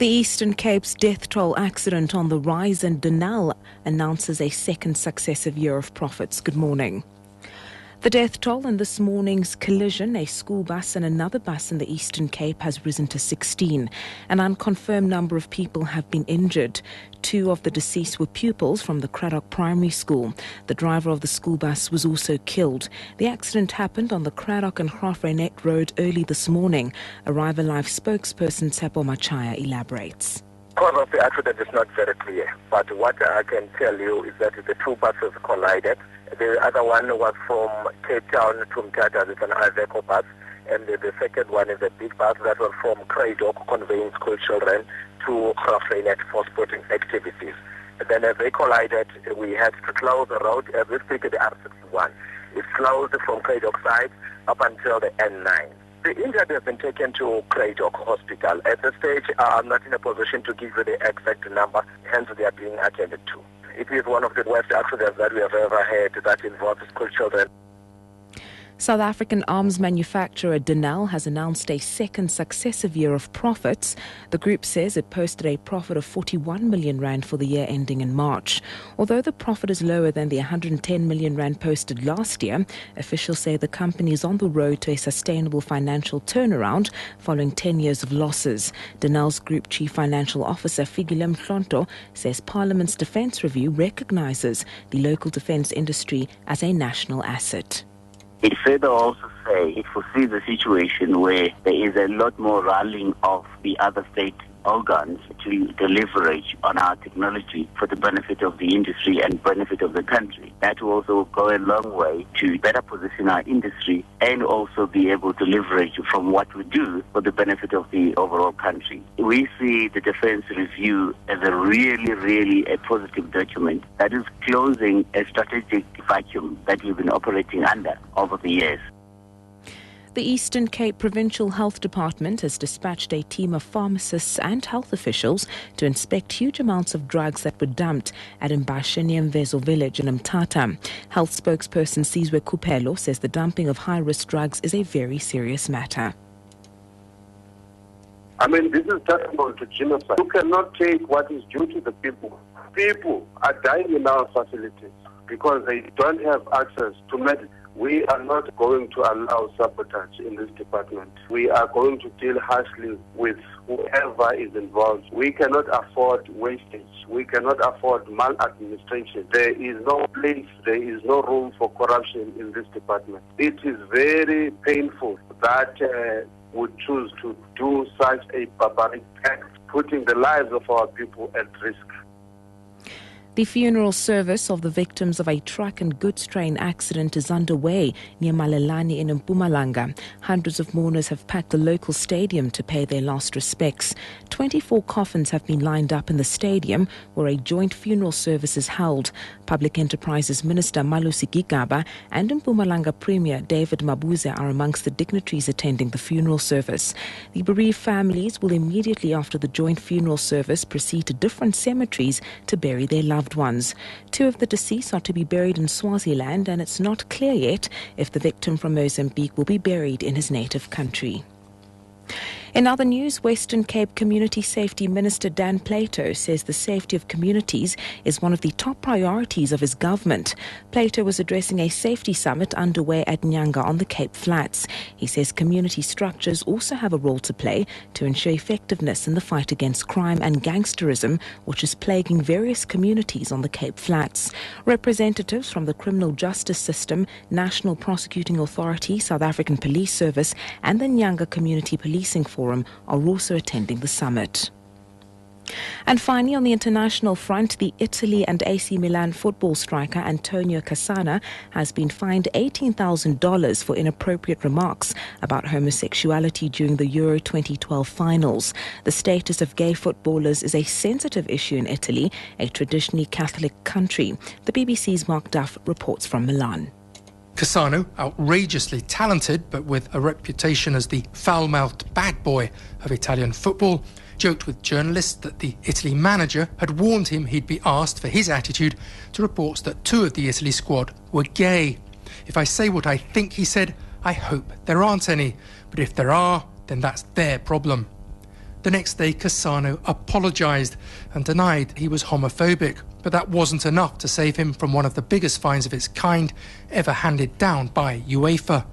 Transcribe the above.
The Eastern Cape's death toll accident on the rise, and Denel announces a second successive year of profits. Good morning. The death toll in this morning's collision, a school bus and another bus in the Eastern Cape, has risen to 16. An unconfirmed number of people have been injured. 2 of the deceased were pupils from the Cradock Primary School. The driver of the school bus was also killed. The accident happened on the Cradock and Graaff-Reinet Road early this morning. Arriva Live spokesperson Tsepo Machaya elaborates. The cause of the accident is not very clear, but what I can tell you is that the 2 buses collided. The other one was from Cape Town to Mthatha, it's an Iveco bus, and the second one is a big bus that was from Cradock, conveying school children to Graaff-Reinet for sporting activities. And then as they collided, we had to close the road. As we speak, the R61 is closed from Cradock side up until the N9. The injured have been taken to Cradock Hospital. At this stage, I'm not in a position to give you the exact number, hence they are being attended to. It is one of the worst accidents that we have ever had that involves school children. South African arms manufacturer Denel has announced a second successive year of profits. The group says it posted a profit of 41 million rand for the year ending in March. Although the profit is lower than the 110 million rand posted last year, officials say the company is on the road to a sustainable financial turnaround following 10 years of losses. Denel's Group Chief Financial Officer Figile Mhlonto says Parliament's Defence Review recognises the local defence industry as a national asset. It further also say it foresees a situation where there is a lot more rallying of the other state organs to leverage on our technology for the benefit of the industry and benefit of the country. That will also go a long way to better position our industry and also be able to leverage from what we do for the benefit of the overall country. We see the Defence Review as a really a positive document that is closing a strategic vacuum that we've been operating under over the years. The Eastern Cape Provincial Health Department has dispatched a team of pharmacists and health officials to inspect huge amounts of drugs that were dumped at Mbashini Mvezo village in Mthatha. Health spokesperson Sizwe Kupelo says the dumping of high-risk drugs is a very serious matter. This is tantamount to genocide. You cannot take what is due to the people. People are dying in our facilities because they don't have access to medicine. We are not going to allow sabotage in this department. We are going to deal harshly with whoever is involved. We cannot afford wastage. We cannot afford maladministration. There is no place, there is no room for corruption in this department. It is very painful that we choose to do such a barbaric act, putting the lives of our people at risk. The funeral service of the victims of a truck and goods train accident is underway near Malelane in Mpumalanga. Hundreds of mourners have packed the local stadium to pay their last respects. 24 coffins have been lined up in the stadium where a joint funeral service is held. Public Enterprises Minister Malusi Gigaba and Mpumalanga Premier David Mabuza are amongst the dignitaries attending the funeral service. The bereaved families will immediately after the joint funeral service proceed to different cemeteries to bury their loved ones. 2 of the deceased are to be buried in Swaziland, and it's not clear yet if the victim from Mozambique will be buried in his native country. In other news, Western Cape Community Safety Minister Dan Plato says the safety of communities is one of the top priorities of his government. Plato was addressing a safety summit underway at Nyanga on the Cape Flats. He says community structures also have a role to play to ensure effectiveness in the fight against crime and gangsterism, which is plaguing various communities on the Cape Flats. Representatives from the criminal justice system, National Prosecuting Authority, South African Police Service and the Nyanga Community Policing Forum are also attending the summit. And finally, on the international front, the Italy and AC Milan football striker Antonio Cassana has been fined $18,000 for inappropriate remarks about homosexuality during the Euro 2012 finals. The status of gay footballers is a sensitive issue in Italy, a traditionally Catholic country. The BBC's Mark Duff reports from Milan. Cassano, outrageously talented but with a reputation as the foul-mouthed bad boy of Italian football, joked with journalists that the Italy manager had warned him he'd be asked for his attitude to reports that 2 of the Italy squad were gay. "If I say what I think," he said, "I hope there aren't any, but if there are, then that's their problem." The next day, Cassano apologised and denied he was homophobic. But that wasn't enough to save him from one of the biggest fines of its kind ever handed down by UEFA.